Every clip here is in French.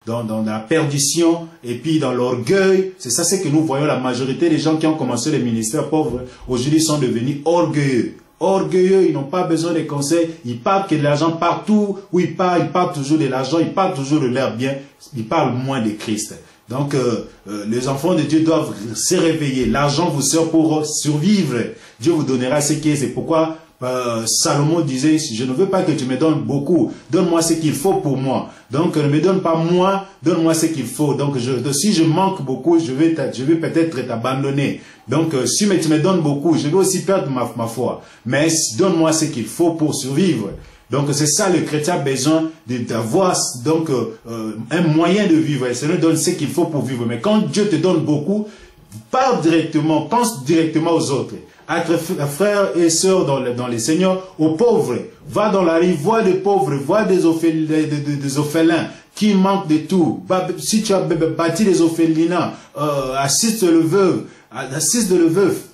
dans la perdition et puis dans l'orgueil. C'est ça, c'est que nous voyons la majorité des gens qui ont commencé les ministères pauvres, aujourd'hui sont devenus orgueilleux. Orgueilleux, ils n'ont pas besoin de conseils, ils parlent que de l'argent partout où ils parlent toujours de l'argent, ils parlent toujours de leur bien, ils parlent moins de Christ. Donc, les enfants de Dieu doivent se réveiller. L'argent vous sert pour survivre. Dieu vous donnera ce qui est. C'est pourquoi Salomon disait, je ne veux pas que tu me donnes beaucoup. Donne-moi ce qu'il faut pour moi. Donc, ne me donne pas moins, donne-moi ce qu'il faut. Donc, si je manque beaucoup, je vais peut-être t'abandonner. Donc, si tu me donnes beaucoup, je vais aussi perdre ma foi. Mais donne-moi ce qu'il faut pour survivre. Donc c'est ça, le chrétien a besoin d'avoir donc un moyen de vivre. Et ça nous donne ce qu'il faut pour vivre. Mais quand Dieu te donne beaucoup, parle directement, pense directement aux autres. À tes frères et sœurs dans les seigneurs, aux pauvres. Va dans la rue, vois des pauvres, vois des orphelins qui manquent de tout. Si tu as bâti des orphelinats, assiste le veuf,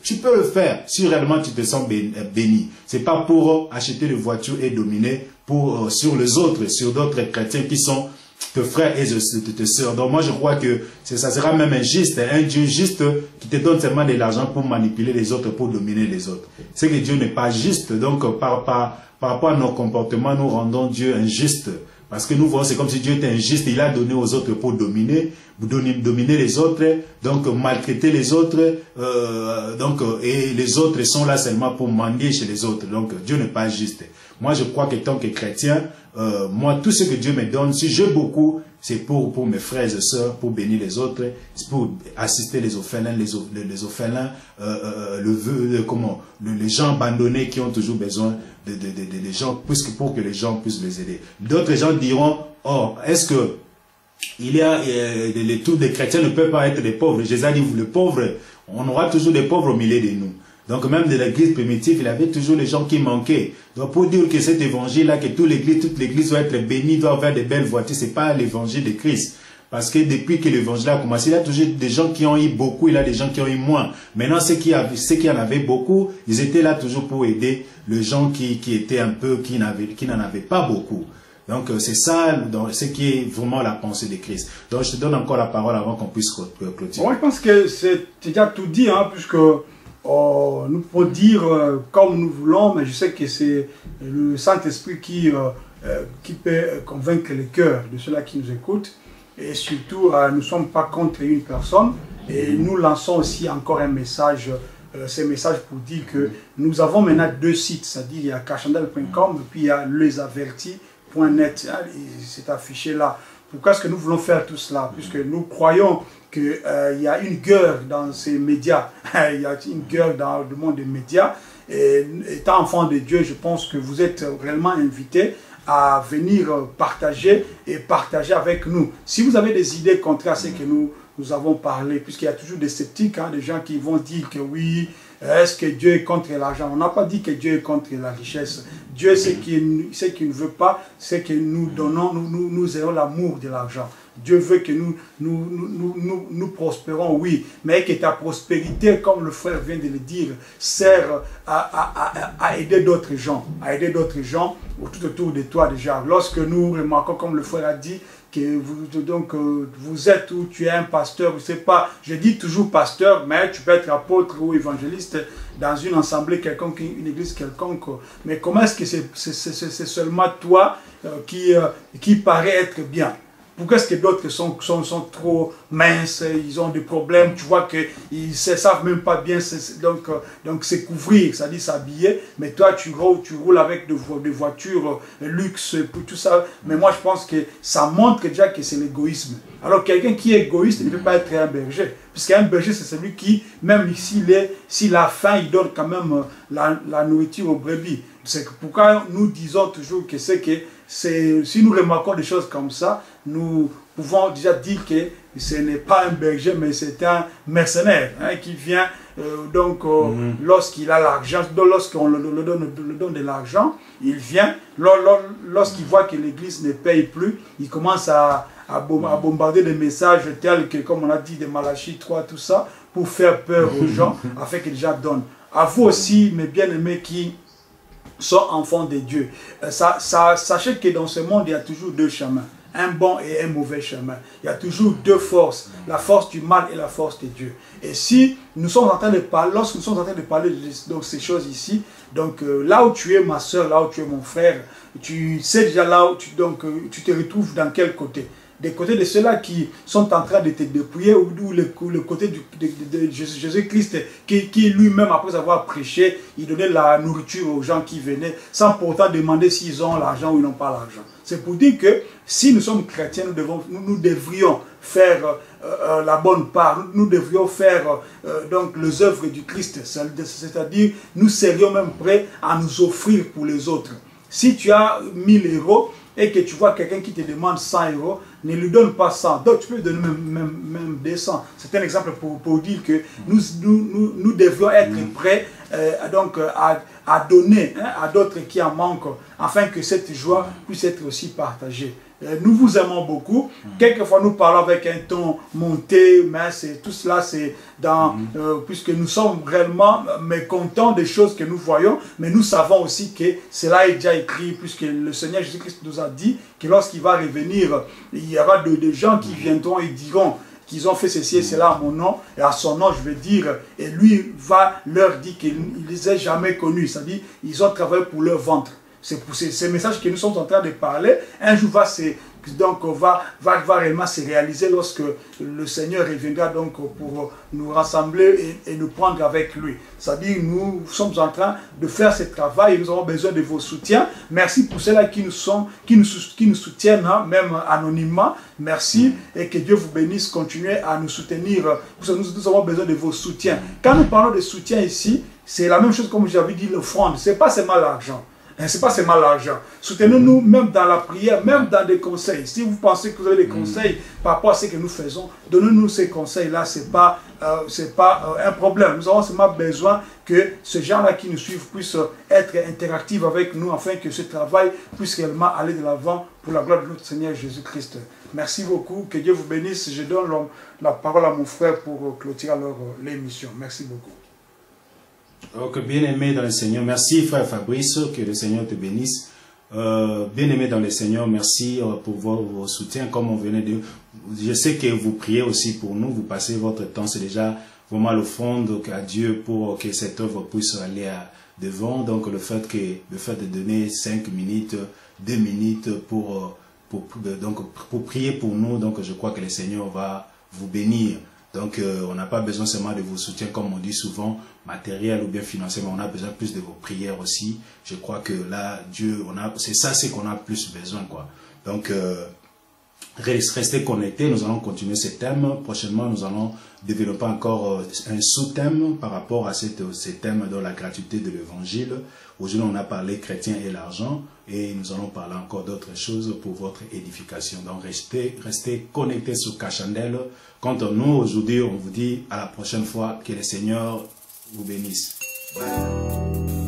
tu peux le faire si réellement tu te sens béni. C'est pas pour acheter des voitures et dominer sur les autres, sur d'autres chrétiens qui sont tes frères et tes sœurs. Donc moi je crois que ça sera même injuste, un Dieu juste qui te donne seulement de l'argent pour manipuler les autres, pour dominer les autres. C'est que Dieu n'est pas juste. Donc par rapport à nos comportements, nous rendons Dieu injuste. Parce que nous voyons, c'est comme si Dieu était injuste, il a donné aux autres pour dominer les autres, donc maltraiter les autres, et les autres sont là seulement pour mendier chez les autres. Donc Dieu n'est pas juste. Moi je crois que tant que chrétien, moi tout ce que Dieu me donne, si j'ai beaucoup, c'est pour mes frères et sœurs, pour bénir les autres, c'est pour assister les orphelins, les gens abandonnés qui ont toujours besoin de gens, pour que les gens puissent les aider. D'autres gens diront, oh, est-ce que tous les chrétiens ne peuvent pas être des pauvres? Jésus a dit, les pauvres, on aura toujours des pauvres au milieu de nous. Donc même de l'église primitive, il y avait toujours les gens qui manquaient. Donc pour dire que cet évangile-là, que toute l'église doit être bénie, doit avoir des belles voitures, c'est pas l'évangile de Christ. Parce que depuis que l'évangile a commencé, il y a toujours des gens qui ont eu beaucoup, il y a des gens qui ont eu moins. Maintenant, ceux qui en avaient beaucoup, ils étaient là toujours pour aider les gens qui étaient un peu, qui n'en avaient pas beaucoup. Donc c'est ça, ce qui est vraiment la pensée de Christ. Donc je te donne encore la parole avant qu'on puisse clôturer. Moi je pense que c'est déjà tout dit, hein, puisque nous pouvons dire comme nous voulons, mais je sais que c'est le Saint-Esprit qui peut convaincre les cœurs de ceux-là qui nous écoutent. Et surtout, nous ne sommes pas contre une personne. Et nous lançons aussi encore un message, ce message pour dire que nous avons maintenant deux sites, c'est-à-dire il y a kachandel.com et puis il y a lesavertis.net. C'est affiché là. Pourquoi est-ce que nous voulons faire tout cela? Puisque nous croyons qu'il y a une guerre dans ces médias, il y a une guerre dans le monde des médias. Et étant enfant de Dieu, je pense que vous êtes réellement invités à venir partager avec nous. Si vous avez des idées contraires à ce que nous avons parlé, puisqu'il y a toujours des sceptiques, hein, des gens qui vont dire que oui, est-ce que Dieu est contre l'argent? On n'a pas dit que Dieu est contre la richesse. Dieu, ce qu'il ne veut pas, c'est que nous donnons, nous ayons l'amour de l'argent. Dieu veut que nous prospérons, oui, mais que ta prospérité, comme le frère vient de le dire, sert à aider d'autres gens, tout autour de toi déjà. Lorsque nous remarquons, comme le frère a dit, que vous êtes ou tu es un pasteur, je sais pas, je dis toujours pasteur, mais tu peux être apôtre ou évangéliste dans une assemblée quelconque, une église quelconque. Mais comment est-ce que c'est seulement toi qui paraît être bien? Pourquoi est-ce que d'autres sont trop minces, ils ont des problèmes, tu vois qu'ils ne savent même pas bien donc se couvrir, c'est-à-dire s'habiller, mais toi tu roules avec des voitures luxe, tout ça. Mais moi je pense que ça montre déjà que c'est l'égoïsme. Alors quelqu'un qui est égoïste ne peut pas être un berger, puisqu'un berger c'est celui qui, même s'il a faim, il donne quand même la nourriture aux brebis. C'est pourquoi nous disons toujours que si nous remarquons des choses comme ça, nous pouvons déjà dire que ce n'est pas un berger, mais c'est un mercenaire, hein, qui vient, lorsqu'il a l'argent, lorsqu'on le donne de l'argent, il vient, lorsqu'il voit que l'église ne paye plus, il commence à bombarder des messages tels que, comme on a dit, des Malachie 3, tout ça, pour faire peur aux gens, afin que les gens donnent. À vous aussi, mes bien-aimés qui sont enfants de Dieu. Sachez que dans ce monde, il y a toujours deux chemins. un bon et un mauvais chemin. Il y a toujours deux forces, la force du mal et la force de Dieu. Et si nous sommes en train de parler, lorsque nous sommes en train de parler de ces choses ici, donc là où tu es ma soeur, là où tu es mon frère, tu sais déjà là où tu te retrouves dans quel côté? Des côtés de ceux-là qui sont en train de te dépouiller, ou le côté de Jésus-Christ qui lui-même, après avoir prêché, il donnait la nourriture aux gens qui venaient, sans pourtant demander s'ils ont l'argent ou ils n'ont pas l'argent. C'est pour dire que si nous sommes chrétiens, nous devrions faire la bonne part, nous devrions faire donc les œuvres du Christ, c'est-à-dire nous serions même prêts à nous offrir pour les autres. Si tu as 1000 euros, et que tu vois quelqu'un qui te demande 100 euros, ne lui donne pas 100. Donc tu peux lui donner même 200. C'est un exemple pour dire que nous devrions être prêts à donner à d'autres qui en manquent, afin que cette joie puisse être aussi partagée. Nous vous aimons beaucoup. Quelquefois, nous parlons avec un ton monté, mais tout cela, c'est dans... puisque nous sommes réellement mécontents des choses que nous voyons, mais nous savons aussi que cela est déjà écrit, puisque le Seigneur Jésus-Christ nous a dit que lorsqu'il va revenir, il y aura des gens qui viendront et diront qu'ils ont fait ceci et cela à mon nom, et à son nom, je vais dire, et lui va leur dire qu'il ne les a jamais connus, c'est-à-dire ils ont travaillé pour leur ventre. C'est pour ces messages que nous sommes en train de parler. Un jour va réellement se réaliser lorsque le Seigneur reviendra donc pour nous rassembler et nous prendre avec lui. C'est-à-dire nous sommes en train de faire ce travail et nous avons besoin de vos soutiens. Merci pour ceux-là qui nous soutiennent, hein, même anonymement. Merci et que Dieu vous bénisse. Continuez à nous soutenir. Nous avons besoin de vos soutiens. Quand nous parlons de soutien ici, c'est la même chose comme j'avais dit, l'offrande. Ce n'est pas seulement l'argent. Ce n'est pas seulement l'argent. Soutenez-nous même dans la prière, même dans des conseils. Si vous pensez que vous avez des conseils par rapport à ce que nous faisons, donnez-nous ces conseils-là, ce n'est pas un problème. Nous avons seulement besoin que ces gens-là qui nous suivent puissent être interactifs avec nous, afin que ce travail puisse réellement aller de l'avant pour la gloire de notre Seigneur Jésus-Christ. Merci beaucoup, que Dieu vous bénisse. Je donne la parole à mon frère pour clôturer l'émission. Merci beaucoup. Donc, bien-aimé dans le Seigneur, merci frère Fabrice, que le Seigneur te bénisse. Bien-aimé dans le Seigneur, merci pour vos soutiens, comme on venait de... Je sais que vous priez aussi pour nous, vous passez votre temps, c'est déjà vraiment le fond à Dieu pour que cette œuvre puisse aller devant. Donc le fait de donner 5 minutes, 2 minutes pour prier pour nous, donc je crois que le Seigneur va vous bénir. Donc, on n'a pas besoin seulement de vos soutiens, comme on dit souvent, matériel ou bien financier, mais on a besoin plus de vos prières aussi. Je crois que là, Dieu, c'est ça, c'est qu'on a plus besoin, quoi. Donc, restez connectés, nous allons continuer ce thème. Prochainement, nous allons développer encore un sous-thème par rapport à ce thème de la gratuité de l'évangile. Aujourd'hui, on a parlé chrétien et l'argent, et nous allons parler encore d'autres choses pour votre édification. Donc, restez connectés sur Kachandel. Quant à nous, aujourd'hui, on vous dit à la prochaine fois, que le Seigneur vous bénisse. Bye.